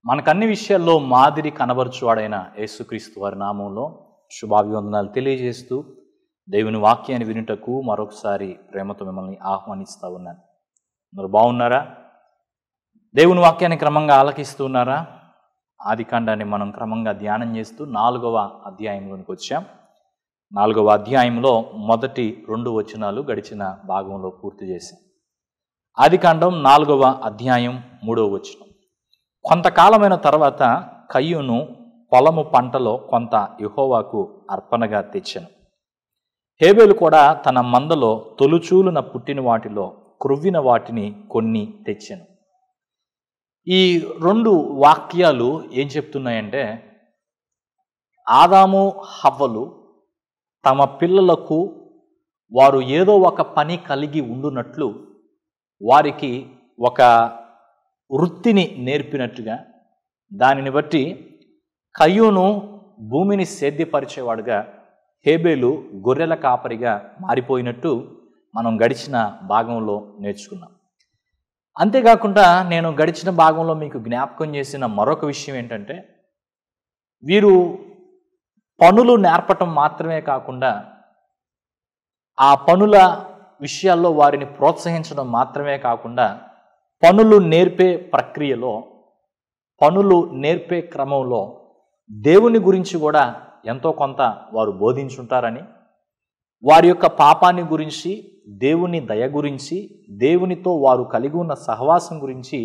మనకన్ని విషయాల్లో మాదిరి కనబరుచువాడైన యేసుక్రీస్తు వారి నామంలో శుభాభివందనాలు తెలియజేస్తూ దేవుని వాక్యాన్ని వినుటకు మరొకసారి ప్రేమతో మిమ్మల్ని ఆహ్వానిస్తూ ఉన్నాను. మీరు బాగున్నారా? దేవుని వాక్యాన్ని క్రమంగా ఆలకిస్తూ ఉన్నారా? ఆదికాండాన్ని మనం క్రమంగా ధ్యానం చేస్తూ 4వ అధ్యాయంలోనికి వచ్చాం. 4వ అధ్యాయంలో మొదటి 2 వచనాలు గడిచిన భాగంలో పూర్తి చేశాం. ఆదికాండం 4వ అధ్యాయం 3వ వచనం. కొంతకాలమైన తర్వాత కయ్యూను పొలము పంటలో కొంత యెహోవాకు అర్పణగా తెచ్చెను. హేబేలు కూడా తన మందలో తొలుచూలున పుట్టిన వాటిలో క్రొవ్విన వాటిని కొన్ని తెచ్చెను. ఈ 2 వాక్యాలు ఏం చెప్తున్నాయంటే, ఆదాము హవ్వలు తమ పిల్లలకు వారు ఏదో ఒక పని కలిగి ఉండునట్లు వారికి ఒక వృత్తిని నేర్పినట్టుగా, దానిని బట్టి కయ్యూను భూమిని సేద్యపరిచేవాడుగా, హేబేలు గొర్రెల కాపరిగా మారిపోయినట్టు మనం గడిచిన భాగంలో నేర్చుకున్నాం. అంతేకాకుండా నేను గడిచిన భాగంలో మీకు జ్ఞాపకం చేసిన మరొక విషయం ఏంటంటే, వీరు పనులు నేర్పటం మాత్రమే కాకుండా ఆ పనుల విషయాల్లో వారిని ప్రోత్సహించడం మాత్రమే కాకుండా పనులు నేర్పే ప్రక్రియలో, పనులు నేర్పే క్రమంలో దేవుని గురించి కూడా ఎంతో కొంత వారు బోధించుంటారని, వారి యొక్క పాపాన్ని గురించి, దేవుని దయ గురించి, దేవునితో వారు కలిగి ఉన్న సహవాసం గురించి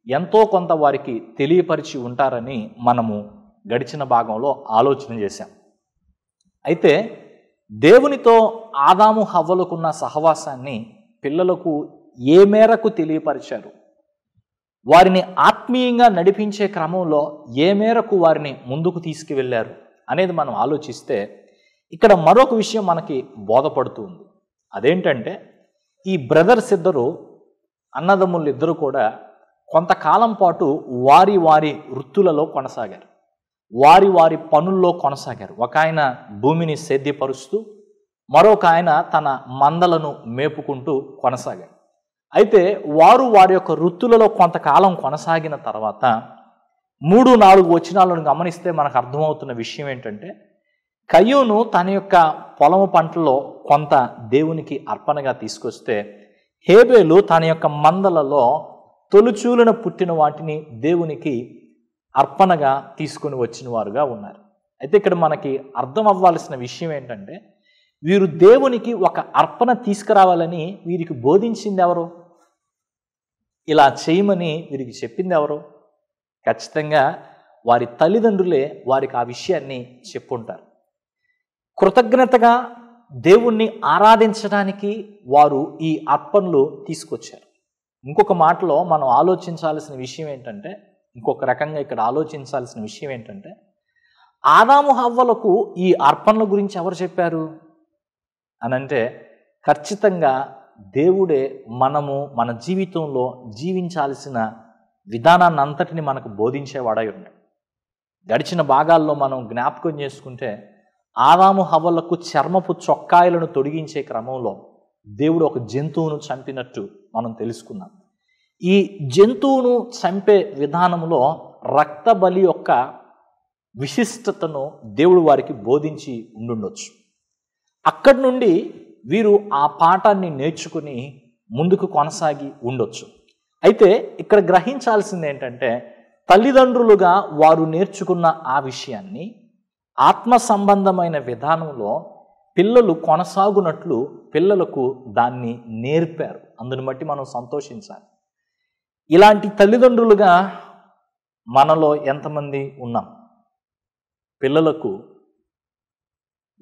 ఎంతో కొంత వారికి తెలియపరిచి ఉంటారని మనము గడిచిన భాగంలో ఆలోచన చేశాం. అయితే దేవునితో ఆదాము హవ్వలకున్న సహవాసాన్ని పిల్లలకు ఏ మేరకు తెలియపరిచారు, వారిని ఆత్మీయంగా నడిపించే క్రమంలో ఏ మేరకు వారిని ముందుకు తీసుకువెళ్ళారు అనేది మనం ఆలోచిస్తే ఇక్కడ మరొక విషయం మనకి బోధపడుతుంది. అదేంటంటే, ఈ బ్రదర్స్ ఇద్దరు, అన్నదమ్ములు ఇద్దరు కూడా కొంతకాలం పాటు వారి వారి వృత్తులలో కొనసాగారు, వారి వారి పనుల్లో కొనసాగారు. ఒక ఆయన భూమిని సేద్యపరుస్తూ, మరొక ఆయన తన మందలను మేపుకుంటూ కొనసాగారు. అయితే వారు వారి యొక్క వృత్తులలో కొంతకాలం కొనసాగిన తర్వాత 3-4 వచనాలను గమనిస్తే మనకు అర్థమవుతున్న విషయం ఏంటంటే, కయ్యూను తన యొక్క పొలము పంటలో కొంత దేవునికి అర్పణగా తీసుకొస్తే, హేబేలు తన యొక్క మందలలో తొలుచూలున పుట్టిన వాటిని దేవునికి అర్పణగా తీసుకుని వచ్చిన వారుగా ఉన్నారు. అయితే ఇక్కడ మనకి అర్థం అవ్వాల్సిన విషయం ఏంటంటే, వీరు దేవునికి ఒక అర్పణ తీసుకురావాలని వీరికి బోధించింది ఎవరు? ఇలా చేయమని వీరికి చెప్పింది ఎవరు? ఖచ్చితంగా వారి తల్లిదండ్రులే వారికి ఆ విషయాన్ని చెప్పుంటారు. కృతజ్ఞతగా దేవుణ్ణి ఆరాధించడానికి వారు ఈ అర్పణలు తీసుకొచ్చారు. ఇంకొక మాటలో మనం ఆలోచించాల్సిన విషయం ఏంటంటే, ఇంకొక రకంగా ఇక్కడ ఆలోచించాల్సిన విషయం ఏంటంటే, ఆదాము హవ్వలకు ఈ అర్పణల గురించి ఎవరు చెప్పారు అనంటే, ఖచ్చితంగా దేవుడే మనము మన జీవితంలో జీవించాల్సిన విధానాన్ని అంతటిని మనకు బోధించేవాడై ఉన్నాడు. గడిచిన భాగాల్లో మనం జ్ఞాపకం చేసుకుంటే, ఆదాము హవ్వలకు చర్మపు చొక్కాయలను తొడిగించే క్రమంలో దేవుడు ఒక జంతువును చంపినట్టు మనం తెలుసుకున్నాం. ఈ జంతువును చంపే విధానంలో రక్త బలి యొక్క విశిష్టతను దేవుడు వారికి బోధించి ఉండుండొచ్చు. అక్కడి నుండి వీరు ఆ పాఠాన్ని నేర్చుకుని ముందుకు కొనసాగి ఉండొచ్చు. అయితే ఇక్కడ గ్రహించాల్సింది ఏంటంటే, తల్లిదండ్రులుగా వారు నేర్చుకున్న ఆ విషయాన్ని ఆత్మ సంబంధమైన విధానంలో పిల్లలు కొనసాగునట్లు పిల్లలకు దాన్ని నేర్పారు. అందుని బట్టి మనం సంతోషించాలి. ఇలాంటి తల్లిదండ్రులుగా మనలో ఎంతమంది ఉన్నాం? పిల్లలకు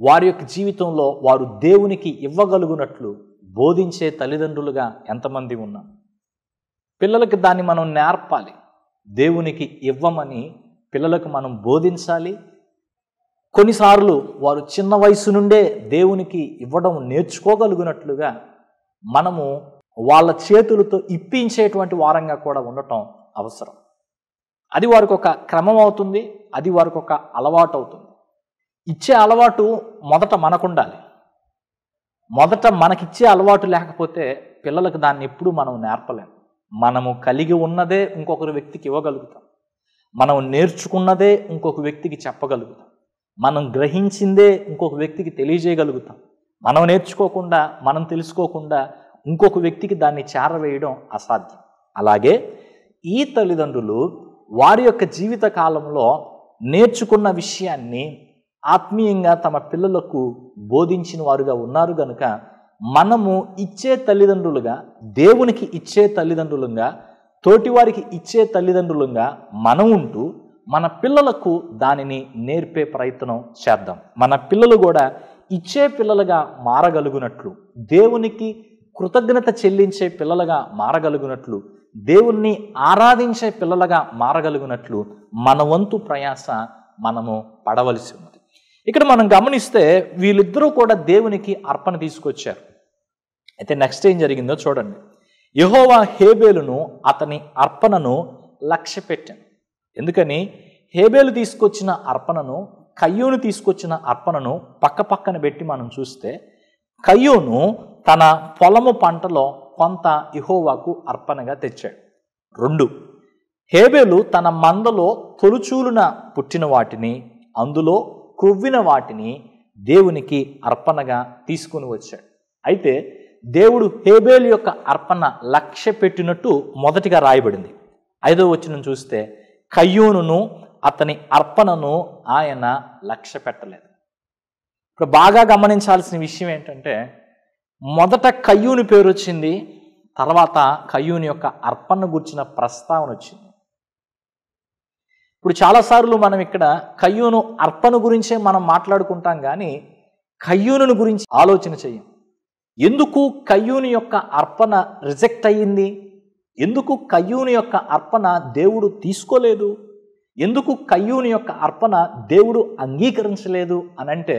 వారి యొక్క జీవితంలో వారు దేవునికి ఇవ్వగలుగునట్లు బోధించే తల్లిదండ్రులుగా ఎంతమంది ఉన్నాం? పిల్లలకి దాన్ని మనం నేర్పాలి. దేవునికి ఇవ్వమని పిల్లలకు మనం బోధించాలి. కొన్నిసార్లు వారు చిన్న వయసు నుండే దేవునికి ఇవ్వడం నేర్చుకోగలుగునట్లుగా మనము వాళ్ళ చేతులతో ఇప్పించేటువంటి వారంగా కూడా ఉండటం అవసరం. అది వారికి ఒక క్రమం అవుతుంది, అది వారికి ఒక అలవాటు అవుతుంది. ఇచ్చే అలవాటు మొదట మనకుండాలి. మొదట మనకిచ్చే అలవాటు లేకపోతే పిల్లలకు దాన్ని ఎప్పుడూ మనం నేర్పలేం. మనము కలిగి ఉన్నదే ఇంకొకరి వ్యక్తికి ఇవ్వగలుగుతాం. మనం నేర్చుకున్నదే ఇంకొక వ్యక్తికి చెప్పగలుగుతాం. మనం గ్రహించిందే ఇంకొక వ్యక్తికి తెలియజేయగలుగుతాం. మనం నేర్చుకోకుండా, మనం తెలుసుకోకుండా ఇంకొక వ్యక్తికి దాన్ని చేరవేయడం అసాధ్యం. అలాగే ఈ తల్లిదండ్రులు వారి యొక్క జీవిత కాలంలో నేర్చుకున్న విషయాన్ని ఆత్మీయంగా తమ పిల్లలకు బోధించిన వారుగా ఉన్నారు గనుక మనము ఇచ్చే తల్లిదండ్రులుగా, దేవునికి ఇచ్చే తల్లిదండ్రులుగా, తోటివారికి ఇచ్చే తల్లిదండ్రులుగా మనం ఉంటూ మన పిల్లలకు దానిని నేర్పే ప్రయత్నం చేద్దాం. మన పిల్లలు కూడా ఇచ్చే పిల్లలుగా మారగలుగునట్లు, దేవునికి కృతజ్ఞత చెల్లించే పిల్లలుగా మారగలుగునట్లు, దేవుణ్ణి ఆరాధించే పిల్లలుగా మారగలుగునట్లు మన వంతు ప్రయాస మనము పడవలసి ఉన్నది. ఇక్కడ మనం గమనిస్తే వీళ్ళిద్దరూ కూడా దేవునికి అర్పణ తీసుకొచ్చారు. అయితే నెక్స్ట్ ఏం జరిగిందో చూడండి. యెహోవా హేబేలును అతని అర్పణను లక్ష్యపెట్టాను. ఎందుకని? హేబేలు తీసుకొచ్చిన అర్పణను, కయ్యూను తీసుకొచ్చిన అర్పణను పక్కన పెట్టి మనం చూస్తే, కయ్యూను తన పొలము పంటలో కొంత యెహోవాకు అర్పణగా తెచ్చాడు. 2, హేబేలు తన మందలో తొలుచూలున పుట్టిన వాటిని, అందులో క్రొవ్విన వాటిని దేవునికి అర్పణగా తీసుకుని వచ్చాడు. అయితే దేవుడు హేబేలు యొక్క అర్పణ లక్ష్య పెట్టినట్టు మొదటిగా రాయబడింది. 5వ వచనం చూస్తే, కయ్యూనును అతని అర్పణను ఆయన లక్ష్య పెట్టలేదు. ఇప్పుడు బాగా గమనించాల్సిన విషయం ఏంటంటే, మొదట కయ్యూని పేరు వచ్చింది, తర్వాత కయ్యూని యొక్క అర్పణ గురించిన ప్రస్తావన వచ్చింది. ఇప్పుడు చాలాసార్లు మనం ఇక్కడ కయ్యూను అర్పణ గురించే మనం మాట్లాడుకుంటాం, కానీ కయ్యూను గురించి ఆలోచన చెయ్యం. ఎందుకు కయ్యూని యొక్క అర్పణ రిజెక్ట్ అయ్యింది? ఎందుకు కయ్యూని యొక్క అర్పణ దేవుడు తీసుకోలేదు? ఎందుకు కయ్యూని యొక్క అర్పణ దేవుడు అంగీకరించలేదు అనంటే,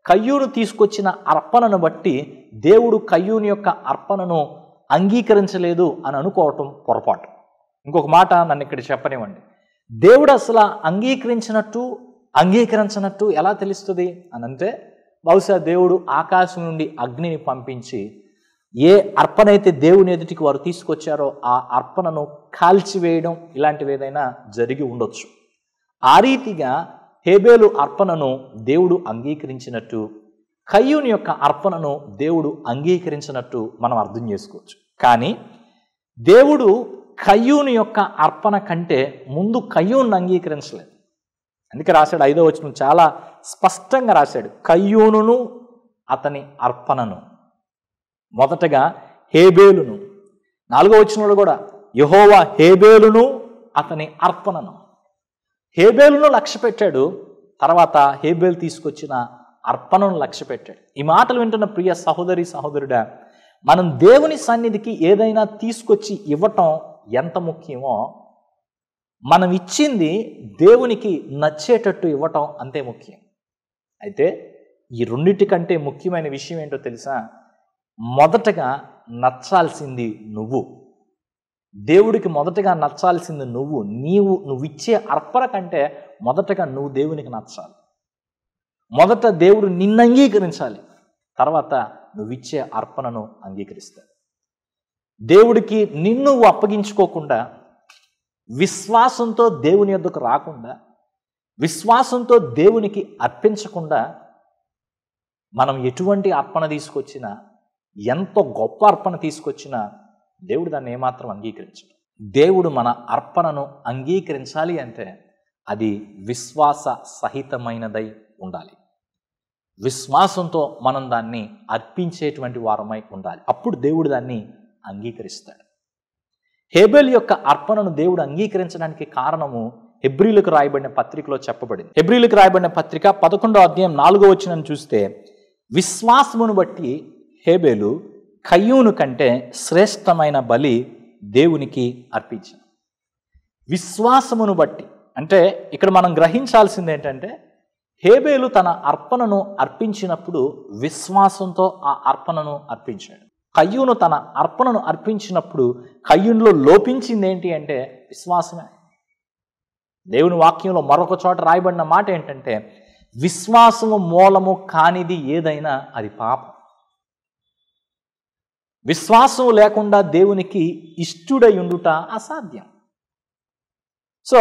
కయ్యూను తీసుకొచ్చిన అర్పణను బట్టి దేవుడు కయ్యూని యొక్క అర్పణను అంగీకరించలేదు అని అనుకోవటం పొరపాటు. ఇంకొక మాట నన్ను ఇక్కడ చెప్పనివ్వండి. దేవుడు అసలు అంగీకరించినట్టు ఎలా తెలుస్తుంది అనంటే, బహుశా దేవుడు ఆకాశం నుండి అగ్నిని పంపించి ఏ అర్పణ అయితే దేవుని ఎదుటికి వారు తీసుకొచ్చారో ఆ అర్పణను కాల్చివేయడం ఇలాంటివి ఏదైనా జరిగి ఉండొచ్చు. ఆ రీతిగా హేబేలు అర్పణను దేవుడు అంగీకరించినట్టు, కయ్యూని యొక్క అర్పణను దేవుడు అంగీకరించినట్టు మనం అర్థం చేసుకోవచ్చు. కానీ దేవుడు కయ్యూని యొక్క అర్పణ కంటే ముందు కయ్యూను అంగీకరించలేదు. అందుకే రాశాడు, 5వ వచనం చాలా స్పష్టంగా రాశాడు, కయ్యూనును అతని అర్పణను. మొదటగా హేబేలును. 4వ వచనంలో కూడా యెహోవా హేబేలును అతని అర్పణను. హేబేలును లక్ష్య పెట్టాడు, తర్వాత హేబేలు తీసుకొచ్చిన అర్పణను లక్ష్య పెట్టాడు. ఈ మాటలు వింటున్న ప్రియ సహోదరి సహోదరుడా, మనం దేవుని సన్నిధికి ఏదైనా తీసుకొచ్చి ఇవ్వటం ఎంత ముఖ్యమో, మనం ఇచ్చింది దేవునికి నచ్చేటట్టు ఇవ్వటం అంతే ముఖ్యం. అయితే ఈ రెండింటికంటే ముఖ్యమైన విషయం ఏంటో తెలుసా? మొదటగా నచ్చాల్సింది నువ్వు. దేవుడికి మొదటగా నచ్చాల్సింది నువ్వు. నువ్విచ్చే అర్పణ కంటే మొదటగా నువ్వు దేవునికి నచ్చాలి. మొదట దేవుడు నిన్ను అంగీకరించాలి, తర్వాత నువ్విచ్చే అర్పణను అంగీకరిస్తాడు. దేవుడికి నిన్ను అప్పగించుకోకుండా, విశ్వాసంతో దేవుని యొద్దకు రాకుండా, విశ్వాసంతో దేవునికి అర్పించకుండా మనం ఎటువంటి అర్పణ తీసుకొచ్చినా, ఎంత గొప్ప అర్పణ తీసుకొచ్చినా దేవుడు దాన్ని ఏమాత్రం అంగీకరించడు. దేవుడు మన అర్పణను అంగీకరించాలి అంటే అది విశ్వాస సహితమైనదై ఉండాలి. విశ్వాసంతో మనం దాన్ని అర్పించేటువంటి వారమై ఉండాలి. అప్పుడు దేవుడు దాన్ని అంగీకరిస్తాడు. హేబేలు యొక్క అర్పణను దేవుడు అంగీకరించడానికి కారణము హెబ్రీలకు రాయబడిన పత్రికలో చెప్పబడింది. హెబ్రీలకు రాయబడిన పత్రిక 11వ అధ్యాయం 4వ వచనం చూస్తే, విశ్వాసమును బట్టి హేబేలు కయ్యూను కంటే శ్రేష్టమైన బలి దేవునికి అర్పించాడు. విశ్వాసమును బట్టి అంటే ఇక్కడ మనం గ్రహించాల్సింది ఏంటంటే, హేబేలు తన అర్పణను అర్పించినప్పుడు విశ్వాసంతో ఆ అర్పణను అర్పించాడు. కయ్యూను తన అర్పణను అర్పించినప్పుడు కయ్యూనులో లోపించింది ఏంటి అంటే విశ్వాసమే. దేవుని వాక్యంలో మరొక చోట రాయబడిన మాట ఏంటంటే, విశ్వాసము మూలము కానిది ఏదైనా అది పాపం. విశ్వాసం లేకుండా దేవునికి ఇష్టుడై ఉండుట అసాధ్యం. సో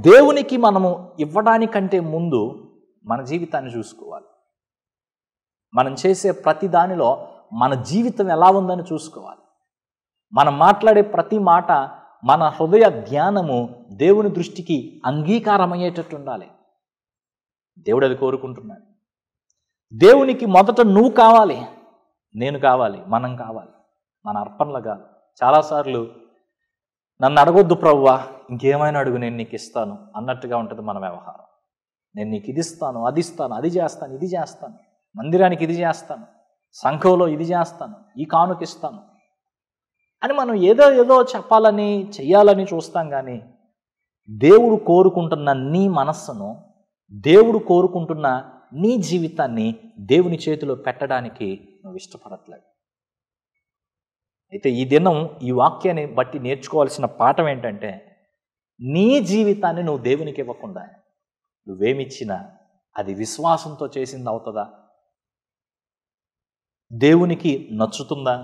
దేవునికి మనము ఇవ్వడానికంటే ముందు మన జీవితాన్ని చూసుకోవాలి. మనం చేసే ప్రతి దానిలో మన జీవితం ఎలా ఉందని చూసుకోవాలి. మనం మాట్లాడే ప్రతి మాట, మన హృదయ ధ్యానము దేవుని దృష్టికి అంగీకారమయ్యేటట్టు ఉండాలి. దేవుడు అది కోరుకుంటున్నాడు. దేవునికి మొదట నువ్వు కావాలి, నేను కావాలి, మనం కావాలి, మన అర్పణలు కాదు. చాలాసార్లు నన్ను అడగొద్దు ప్రభువా, ఇంకేమైనా అడుగు, నేను నీకు ఇస్తాను అన్నట్టుగా ఉంటుంది మన వ్యవహారం. నేను నీకు ఇది ఇస్తాను, అది ఇస్తాను, అది చేస్తాను, ఇది చేస్తాను, మందిరానికి ఇది చేస్తాను, సంఘంలో ఇది చేస్తాను, ఈ కానుక ఇస్తాను అని మనం ఏదో చెప్పాలని చెయ్యాలని చూస్తాం. కానీ దేవుడు కోరుకుంటున్న నీ మనస్సును, దేవుడు కోరుకుంటున్న నీ జీవితాన్ని దేవుని చేతిలో పెట్టడానికి నువ్వు ఇష్టపడట్లేదు. అయితే ఈ దినం ఈ వాక్యాన్ని బట్టి నేర్చుకోవాల్సిన పాఠం ఏంటంటే, నీ జీవితాన్ని నువ్వు దేవునికి ఇవ్వకుండా నువ్వేమిచ్చినా అది విశ్వాసంతో చేసింది అవుతుందా? దేవునికి నచ్చుతుందా?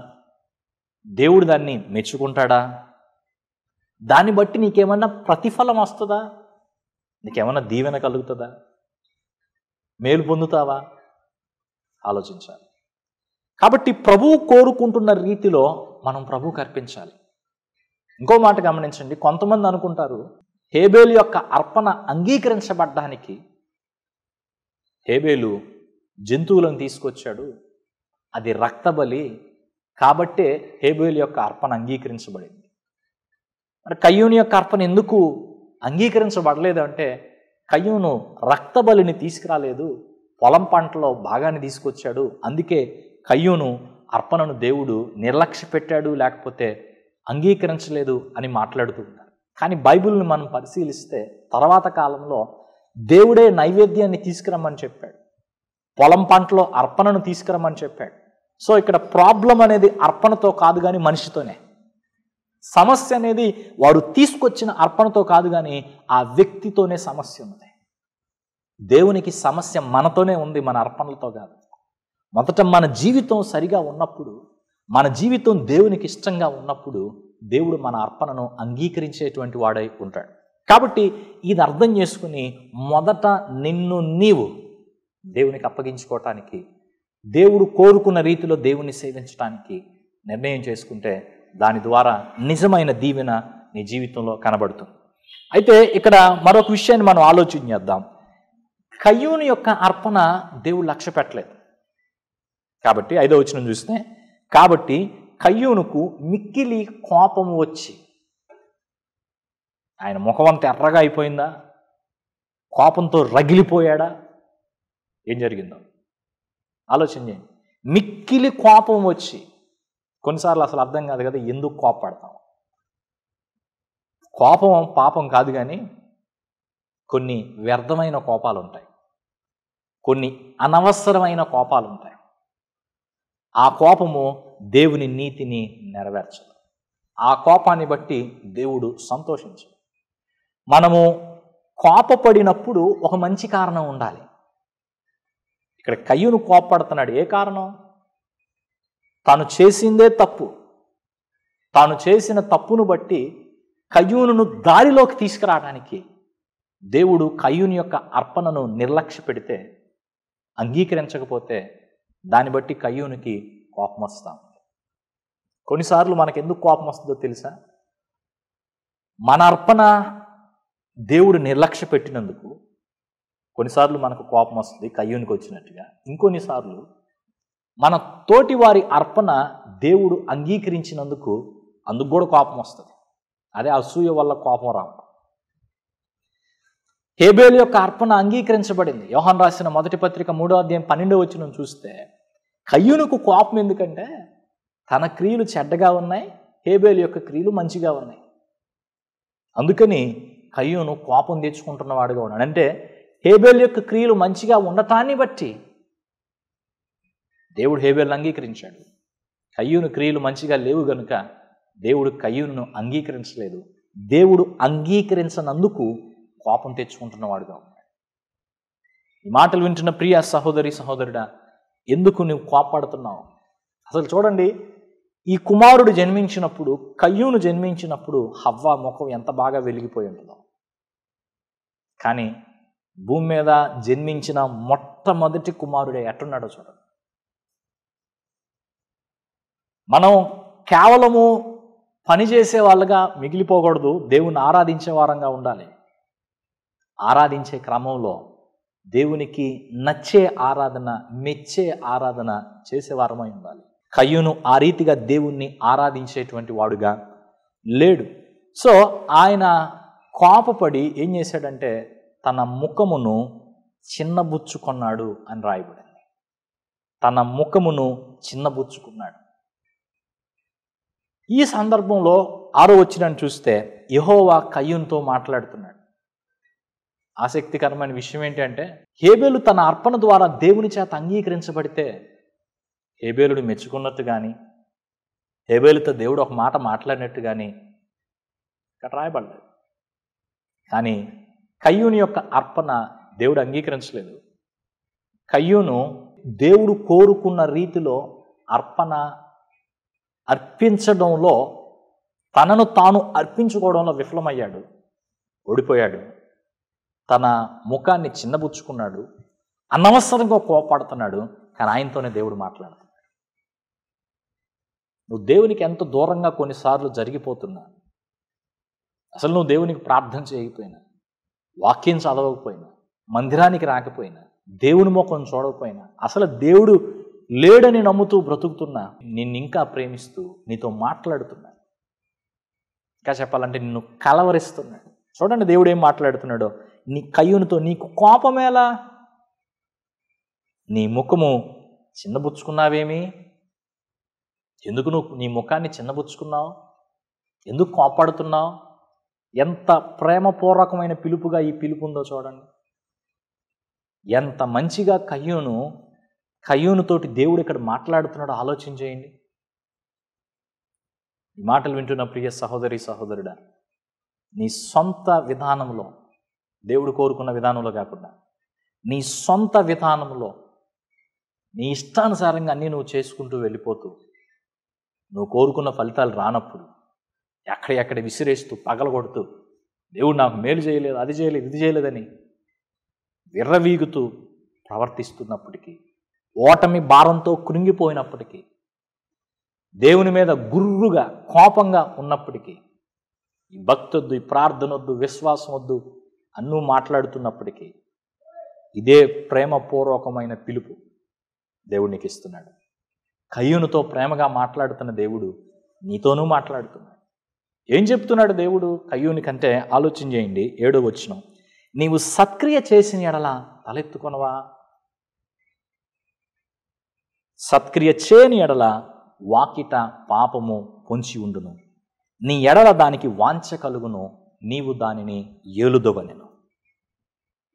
దేవుడు దాన్ని మెచ్చుకుంటాడా? దాన్ని బట్టి నీకేమన్నా ప్రతిఫలం వస్తుందా? నీకేమన్నా దీవెన కలుగుతుందా? మేలు పొందుతావా? ఆలోచించాలి. కాబట్టి ప్రభువు కోరుకుంటున్న రీతిలో మనం ప్రభువుకు అర్పించాలి. ఇంకో మాట గమనించండి. కొంతమంది అనుకుంటారు హేబేలు యొక్క అర్పణ అంగీకరించబడ్డానికి హేబేలు జంతువులను తీసుకొచ్చాడు, అది రక్తబలి, కాబట్టే హేబేలు యొక్క అర్పణ అంగీకరించబడింది. మరి కయ్యూను యొక్క అర్పణ ఎందుకు అంగీకరించబడలేదు అంటే, కయ్యూను రక్తబలిని తీసుకురాలేదు, పొలం పంటలో భాగాన్ని తీసుకొచ్చాడు, అందుకే కయ్యూను అర్పణను దేవుడు నిర్లక్ష్య పెట్టాడు, లేకపోతే అంగీకరించలేదు అని మాట్లాడుతూ ఉంటారు. కానీ బైబిల్ని మనం పరిశీలిస్తే తర్వాత కాలంలో దేవుడే నైవేద్యాన్ని తీసుకురమ్మని చెప్పాడు, పొలం పంటలో అర్పణను తీసుకురమ్మని చెప్పాడు. సో ఇక్కడ ప్రాబ్లం అనేది అర్పణతో కాదు కానీ మనిషితోనే. సమస్య అనేది వాడు తీసుకొచ్చిన అర్పణతో కాదు కానీ ఆ వ్యక్తితోనే సమస్య ఉంది. దేవునికి సమస్య మనతోనే ఉంది, మన అర్పణలతో కాదు. మొదట మన జీవితం సరిగా ఉన్నప్పుడు, మన జీవితం దేవునికి ఇష్టంగా ఉన్నప్పుడు దేవుడు మన అర్పణను అంగీకరించేటువంటి వాడై ఉంటాడు. కాబట్టి ఇది అర్థం చేసుకుని మొదట నిన్ను నీవు దేవునికి అప్పగించుకోవటానికి, దేవుడు కోరుకున్న రీతిలో దేవుని సేవించడానికి నిర్ణయం చేసుకుంటే దాని ద్వారా నిజమైన దీవెన నీ జీవితంలో కనబడుతుంది. అయితే ఇక్కడ మరొక విషయాన్ని మనం ఆలోచించేద్దాం. కయ్యూను యొక్క అర్పణ దేవుడు లక్ష్య పెట్టలేదు. కాబట్టి 5వ వచనం చూస్తే, కాబట్టి కయ్యూనుకు మిక్కిలి కోపం వచ్చి, ఆయన ముఖం అంతా ఎర్రగా అయిపోయిందా? కోపంతో రగిలిపోయాడా? ఏం జరిగిందో ఆలోచన చేయండి. మిక్కిలి కోపం వచ్చి, కొన్నిసార్లు అసలు అర్థం కాదు కదా ఎందుకు కోపపడతాం. కోపం పాపం కాదు, కానీ కొన్ని వ్యర్థమైన కోపాలు ఉంటాయి, కొన్ని అనవసరమైన కోపాలు ఉంటాయి. ఆ కోపము దేవుని నీతిని నెరవేర్చదు. ఆ కోపాన్ని బట్టి దేవుడు సంతోషించడు. మనము కోపపడినప్పుడు ఒక మంచి కారణం ఉండాలి. ఇక్కడ కయ్యూను కోపపడుతున్నాడు. ఏ కారణం? తాను చేసిందే తప్పు. తాను చేసిన తప్పును బట్టి కయ్యూనును దారిలోకి తీసుకురావడానికి దేవుడు కయ్యూను యొక్క అర్పణను నిర్లక్ష్య పెడితే, అంగీకరించకపోతే దాన్ని బట్టి కయ్యూనికి కోపం వస్తాం. కొన్నిసార్లు మనకు ఎందుకు కోపం వస్తుందో తెలుసా? మన అర్పణ దేవుడు నిర్లక్ష్య పెట్టినందుకు కొన్నిసార్లు మనకు కోపం వస్తుంది, కయ్యూనికి వచ్చినట్టుగా. ఇంకొన్నిసార్లు మన తోటి వారి అర్పణ దేవుడు అంగీకరించినందుకు అందుకు కూడా కోపం వస్తుంది. అదే అసూయ వల్ల కోపం రావడం. హేబేలు యొక్క అర్పణ అంగీకరించబడింది. యోహాను రాసిన మొదటి పత్రిక 3వ అధ్యాయం 12వ వచనం చూస్తే, కయ్యూనుకు కోపం ఎందుకంటే తన క్రియలు చెడ్డగా ఉన్నాయి, హేబేలు యొక్క క్రియలు మంచిగా ఉన్నాయి. అందుకని కయ్యూను కోపం తెచ్చుకుంటున్నవాడుగా ఉన్నాడు. అంటే హేబేలు యొక్క క్రియలు మంచిగా ఉండటాన్ని బట్టి దేవుడు హేబేలును అంగీకరించాడు. కయ్యూను క్రియలు మంచిగా లేవు గనుక దేవుడు కయ్యూనును అంగీకరించలేదు. దేవుడు అంగీకరించనందుకు కోపం తెచ్చుకుంటున్నవాడుగా ఉన్నాడు. ఈ మాటలు వింటున్న ప్రియ సహోదరి సహోదరుడా, ఎందుకు నువ్వు కోపపడుతున్నావు? అసలు చూడండి, ఈ కుమారుడు జన్మించినప్పుడు, కయ్యూను జన్మించినప్పుడు హవ్వ ముఖం ఎంత బాగా వెలిగిపోయి ఉంటుందో. కానీ భూమి మీద జన్మించిన మొట్టమొదటి కుమారుడే ఎట్టున్నాడో చూడండి. మనం కేవలము పనిచేసే వాళ్ళగా మిగిలిపోకూడదు, దేవుని ఆరాధించే వారంగా ఉండాలి. ఆరాధించే క్రమంలో దేవునికి నచ్చే ఆరాధన, మెచ్చే ఆరాధన చేసేవారమై ఉండాలి. కయ్యూను ఆ రీతిగా దేవుణ్ణి ఆరాధించేటువంటి వాడుగా లేడు. సో ఆయన కోపపడి ఏం చేశాడంటే తన ముఖమును చిన్నబుచ్చుకున్నాడు అని రాయబడింది. తన ముఖమును చిన్నబుచ్చుకున్నాడు. ఈ సందర్భంలో 6వ వచనాన్ని చూస్తే యెహోవా కయ్యూనుతో మాట్లాడుతున్నాడు. ఆసక్తికరమైన విషయం ఏంటంటే హేబేలు తన అర్పణ ద్వారా దేవుని చేత అంగీకరించబడితే హేబేలుడు మెచ్చుకున్నట్టు కానీ, హేబేలుతో దేవుడు ఒక మాట మాట్లాడినట్టు కానీ ఇక్కడ రాయబడలేదు. కానీ కయ్యూని యొక్క అర్పణ దేవుడు అంగీకరించలేదు. కయ్యూను దేవుడు కోరుకున్న రీతిలో అర్పణ అర్పించడంలో, తనను తాను అర్పించుకోవడంలో విఫలమయ్యాడు, ఓడిపోయాడు. తన ముఖాన్ని చిన్నబుచ్చుకున్నాడు, అనవసరంగా కోపడుతున్నాడు. కానీ ఆయనతోనే దేవుడు మాట్లాడుతున్నాడు. నువ్వు దేవునికి ఎంత దూరంగా కొన్నిసార్లు జరిగిపోతున్నా, అసలు నువ్వు దేవునికి ప్రార్థన చేయకపోయినా, వాక్యం చదవకపోయినా, మందిరానికి రాకపోయినా, దేవుని ముఖం చూడకపోయినా, అసలు దేవుడు లేడని నమ్ముతూ బ్రతుకుతున్నా, నిన్ను ఇంకా ప్రేమిస్తూ నీతో మాట్లాడుతున్నాడు. ఇంకా చెప్పాలంటే నిన్ను కలవరిస్తున్నాడు. చూడండి దేవుడు ఏం మాట్లాడుతున్నాడో. నీ కయ్యూనుతో నీకు కోపమేలా? నీ ముఖము చిన్నబుచ్చుకున్నావేమి? ఎందుకు నువ్వు నీ ముఖాన్ని చిన్నబుచ్చుకున్నావు? ఎందుకు కోపడుతున్నావు? ఎంత ప్రేమపూర్వకమైన పిలుపుగా ఈ పిలుపు ఉందో చూడండి. ఎంత మంచిగా కయ్యూనుతోటి దేవుడు ఇక్కడ మాట్లాడుతున్నాడో ఆలోచన చేయండి. ఈ మాటలు వింటున్న ప్రియ సహోదరి సహోదరుడా, నీ సొంత విధానంలో, దేవుడు కోరుకున్న విధానంలో కాకుండా నీ సొంత విధానంలో నీ ఇష్టానుసారంగా అన్నీ నువ్వు చేసుకుంటూ వెళ్ళిపోతూ నువ్వు కోరుకున్న ఫలితాలు రానప్పుడు ఎక్కడ విసిరేస్తూ పగలగొడుతూ దేవుడు నాకు మేలు చేయలేదు, అది చేయలేదు, ఇది చేయలేదని విర్రవీగుతూ ప్రవర్తిస్తున్నప్పటికీ, ఓటమి భారంతో కృంగిపోయినప్పటికీ, దేవుని మీద గుర్రుగా కోపంగా ఉన్నప్పటికీ, ఈ భక్తి వద్దు, ఈ ప్రార్థన వద్దు, విశ్వాసం వద్దు అన్నూ మాట్లాడుతున్నప్పటికీ ఇదే ప్రేమపూర్వకమైన పిలుపు దేవుడు నీకు ఇస్తున్నాడు. కయ్యూనుతో ప్రేమగా మాట్లాడుతున్న దేవుడు నీతోనూ మాట్లాడుతున్నాడు. ఏం చెప్తున్నాడు దేవుడు కయ్యూనికంటే? ఆలోచన చేయండి. 7వ వచనం, నీవు సత్క్రియ చేసిన ఎడల తలెత్తుకొనవా? సత్క్రియ చేయని ఎడల వాకిట పాపము పొంచి ఉండును, నీ ఎడల దానికి వాంఛ కలుగును, నీవు దానిని ఏలుదవనెను.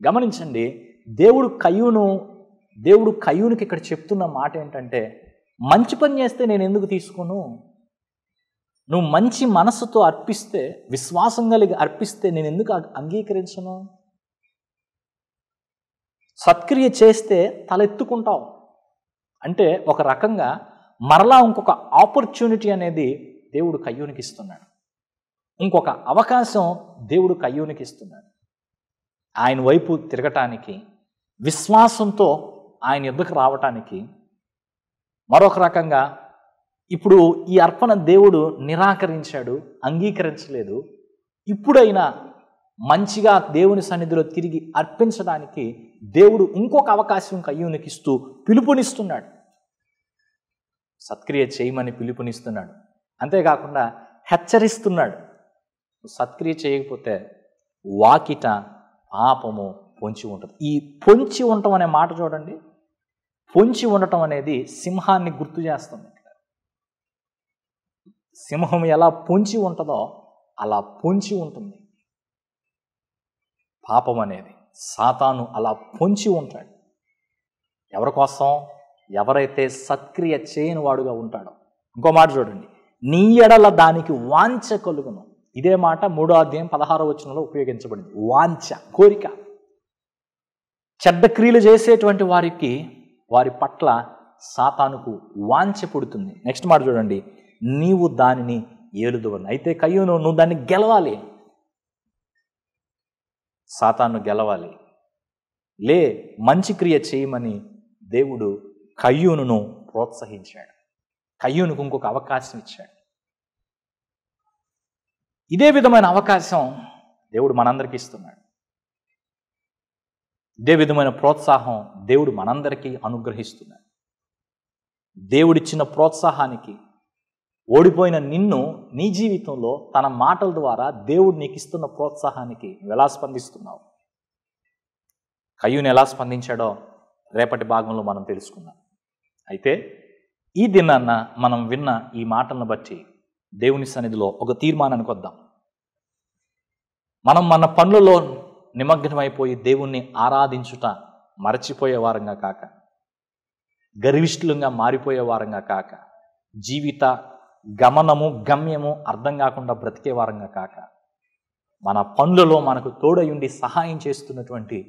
గమనించండి, దేవుడు కయ్యూనికి ఇక్కడ చెప్తున్న మాట ఏంటంటే, మంచి పని చేస్తే నేను ఎందుకు తీసుకోను? నువ్వు మంచి మనస్సుతో అర్పిస్తే, విశ్వాసం కలిగి అర్పిస్తే నేను ఎందుకు అంగీకరించను? సత్క్రియ చేస్తే తలెత్తుకుంటావు అంటే ఒక రకంగా మరలా ఇంకొక ఆపర్చునిటీ అనేది దేవుడు కయ్యూనికి ఇస్తున్నాడు. ఇంకొక అవకాశం దేవుడు కయ్యూనికి ఇస్తున్నాడు. ఆయన వైపు తిరగటానికి, విశ్వాసంతో ఆయన యుద్ధకు రావటానికి. మరొక రకంగా ఇప్పుడు ఈ అర్పణ దేవుడు నిరాకరించాడు, అంగీకరించలేదు. ఇప్పుడైనా మంచిగా దేవుని సన్నిధిలో తిరిగి అర్పించడానికి దేవుడు ఇంకొక అవకాశం కయ్యూనికి ఇస్తూ పిలుపునిస్తున్నాడు. సత్క్రియ చేయమని పిలుపునిస్తున్నాడు. అంతేకాకుండా హెచ్చరిస్తున్నాడు. సత్క్రియ చేయకపోతే వాకిట పాపము పొంచి ఉంటుంది. ఈ పొంచి ఉండటం అనే మాట చూడండి. పొంచి ఉండటం అనేది సింహాన్ని గుర్తు చేస్తుంది. సింహం ఎలా పొంచి ఉంటుందో అలా పొంచి ఉంటుంది. పాపం అనేది, సాతాను అలా పొంచి ఉంటాడు. ఎవరి కోసం? ఎవరైతే సత్క్రియ చేయని వాడుగా ఉంటాడో. ఇంకో మాట చూడండి, నీ ఎడల దానికి వాంఛ కలుగును. ఇదే మాట 3వ అధ్యాయం 16వ వచనంలో ఉపయోగించబడింది. వాంఛ, కోరిక. చెడ్డ క్రియలు చేసేటువంటి వారి పట్ల సాతానుకు వాంఛ పుడుతుంది. నెక్స్ట్ మాట చూడండి, నీవు దానిని ఏలుదువని. అయితే కయ్యూను, నువ్వు దాన్ని గెలవాలి. సాతాను గెలవాలి, లే మంచి క్రియ చేయమని దేవుడు కయ్యూనును ప్రోత్సహించాడు. కయ్యూనుకు ఇంకొక అవకాశం ఇచ్చాడు. ఇదే విధమైన అవకాశం దేవుడు మనందరికీ ఇస్తున్నాడు. ఇదే విధమైన ప్రోత్సాహం దేవుడు మనందరికీ అనుగ్రహిస్తున్నాడు. దేవుడిచ్చిన ప్రోత్సాహానికి ఓడిపోయిన నిన్ను నీ జీవితంలో తన మాటల ద్వారా దేవుడు నీకు ఇస్తున్న ప్రోత్సాహానికి ఎలా స్పందిస్తున్నావు? కయ్యూను ఎలా స్పందించాడో రేపటి భాగంలో మనం తెలుసుకుందాం. అయితే ఈ దినాన్న మనం విన్న ఈ మాటలను బట్టి దేవుని సన్నిధిలో ఒక తీర్మానానికి వద్దాం. మనం మన పనులలో నిమగ్నమైపోయి దేవుణ్ణి ఆరాధించుట మరచిపోయే వారంగా కాక, గర్విష్ఠులంగా మారిపోయే వారంగా కాక, జీవిత గమనము గమ్యము అర్థం కాకుండా బ్రతికే వారంగా కాక, మన పనులలో మనకు తోడయుండి సహాయం చేస్తున్నటువంటి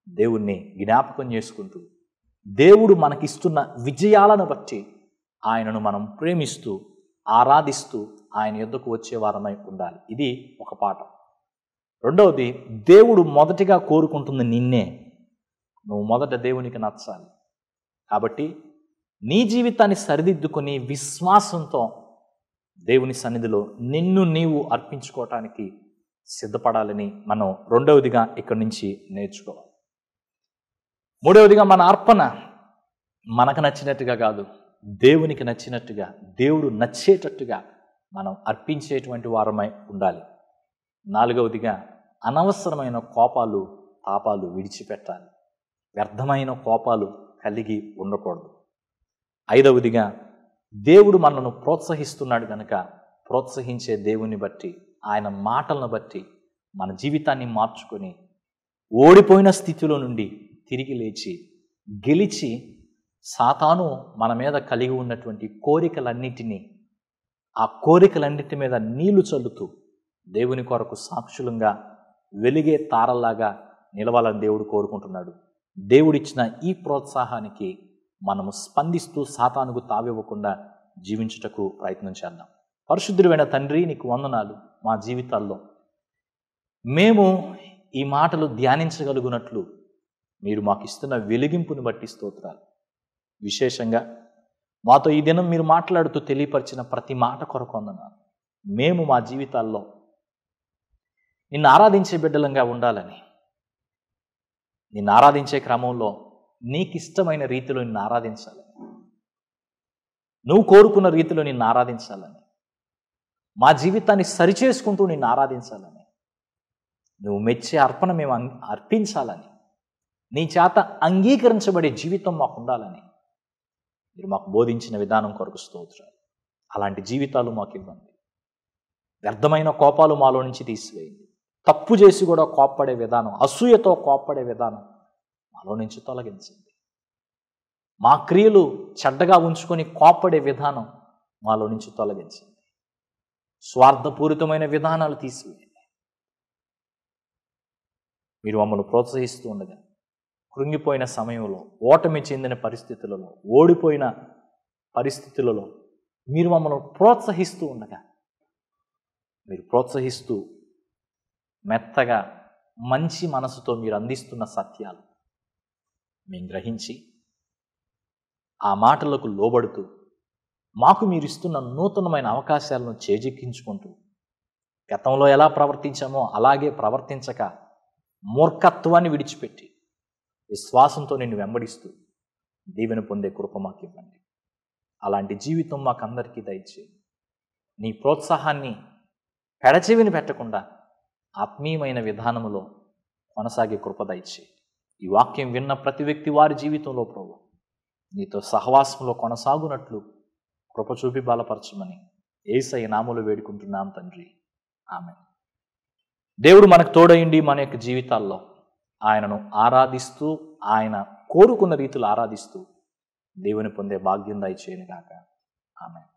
దేవుణ్ణి జ్ఞాపకం చేసుకుంటూ, దేవుడు మనకిస్తున్న విజయాలను బట్టి ఆయనను మనం ప్రేమిస్తూ ఆరాధిస్తూ ఆయన యొద్దకు వచ్చే వారమై ఉండాలి. ఇది ఒక పాఠం. రెండవది, దేవుడు మొదటిగా కోరుకుంటుంది నిన్నే. నువ్వు మొదట దేవునికి నచ్చాలి. కాబట్టి నీ జీవితాన్ని సరిదిద్దుకొని విశ్వాసంతో దేవుని సన్నిధిలో నిన్ను నీవు అర్పించుకోవటానికి సిద్ధపడాలని మనం రెండవదిగా ఇక్కడి నుంచి నేర్చుకోవాలి. మూడవదిగా, మన అర్పణ మనకు నచ్చినట్టుగా కాదు, దేవునికి నచ్చినట్టుగా, దేవుడు నచ్చేటట్టుగా మనం అర్పించేటువంటి వారమై ఉండాలి. నాలుగవదిగా, అనవసరమైన కోపాలు తాపాలు విడిచిపెట్టాలి. వ్యర్థమైన కోపాలు కలిగి ఉండకూడదు. ఐదవదిగా, దేవుడు మనల్ని ప్రోత్సహిస్తున్నాడు కనుక ప్రోత్సహించే దేవుని బట్టి, ఆయన మాటలను బట్టి మన జీవితాన్ని మార్చుకొని ఓడిపోయిన స్థితిలో నుండి తిరిగి లేచి గెలిచి సాతాను మన మీద కలిగి ఉన్నటువంటి కోరికలన్నిటినీ, ఆ కోరికలన్నిటి మీద నీళ్లు చల్లుతూ దేవుని కొరకు సాక్షులంగా వెలిగే తారల్లాగా నిలవాలని దేవుడు కోరుకుంటున్నాడు. దేవుడిచ్చిన ఈ ప్రోత్సాహానికి మనము స్పందిస్తూ సాతానుకు తావివ్వకుండా జీవించుటకు ప్రయత్నం చేద్దాం. పరిశుద్ధుడైన తండ్రి, నీకు వందనాలు. మా జీవితాల్లో మేము ఈ మాటలు ధ్యానించగలుగునట్లు మీరు మాకు ఇస్తున్న వెలిగింపుని బట్టి స్తోత్రాలు. విశేషంగా మాతో ఈ దినం మీరు మాట్లాడుతూ తెలియపరిచిన ప్రతి మాట కొరకు వందనాలు. మేము మా జీవితాల్లో నిన్ను ఆరాధించే బిడ్డలంగా ఉండాలని, నిన్ను ఆరాధించే క్రమంలో నీకు ఇష్టమైన రీతిలో నిన్ను ఆరాధించాలని, నువ్వు కోరుకున్న రీతిలో నిన్ను ఆరాధించాలని, మా జీవితాన్ని సరిచేసుకుంటూ నిన్ను ఆరాధించాలని, నువ్వు మెచ్చే అర్పణ మేము అర్పించాలని, నీ చేత అంగీకరించబడే జీవితం మాకు ఉండాలని మీరు మాకు బోధించిన విధానం కొరకు స్తోత్రాలు. అలాంటి జీవితాలు మాకు ఇవ్వండి. వ్యర్థమైన కోపాలు మాలో నుంచి తీసివేయండి. తప్పు చేసి కూడా కోప్పడే విధానం, అసూయతో కోప్పడే విధానం మాలో నుంచి తొలగించండి. మా క్రియలు చెడ్డగా ఉంచుకొని కోప్పడే విధానం మాలో నుంచి తొలగించండి. స్వార్థపూరితమైన విధానాలు తీసివేయండి. మీరు మమ్మల్ని ప్రోత్సహిస్తూ ఉండగా, కృంగిపోయిన సమయంలో, ఓటమి చెందిన పరిస్థితులలో, ఓడిపోయిన పరిస్థితులలో మీరు మమ్మల్ని ప్రోత్సహిస్తూ ఉండగా, మీరు ప్రోత్సహిస్తూ మెత్తగా మంచి మనసుతో మీరు అందిస్తున్న సత్యాలు మేము గ్రహించి ఆ మాటలకు లోబడుతూ మాకు మీరు ఇస్తున్న నూతనమైన అవకాశాలను చేజిక్కించుకుంటూ గతంలో ఎలా ప్రవర్తించామో అలాగే ప్రవర్తించక మూర్ఖత్వాన్ని విడిచిపెట్టి విశ్వాసంతో నిన్ను వెంబడిస్తూ దీవెన పొందే కృప మాకు ఇవ్వండి. అలాంటి జీవితం మాకందరికీ దయచేయండి. నీ ప్రోత్సాహాన్ని పెడచెవిని పెట్టకుండా ఆత్మీయమైన విధానములో కొనసాగే కృప దయచేయండి. ఈ వాక్యం విన్న ప్రతి వ్యక్తి వారి జీవితంలో ప్రభువా నీతో సహవాసంలో కొనసాగునట్లు కృప చూపి బలపరచమని యేసయ్య నామములో వేడుకుంటున్నాం తండ్రి, ఆమేన్. దేవుడు మనకు తోడయిండి మన యొక్క జీవితాల్లో ఆయనను ఆరాధిస్తూ, ఆయన కోరుకున్న రీతిలో ఆరాధిస్తూ దేవుని పొందే భాగ్యం దయచేయను గాక. ఆమేన్.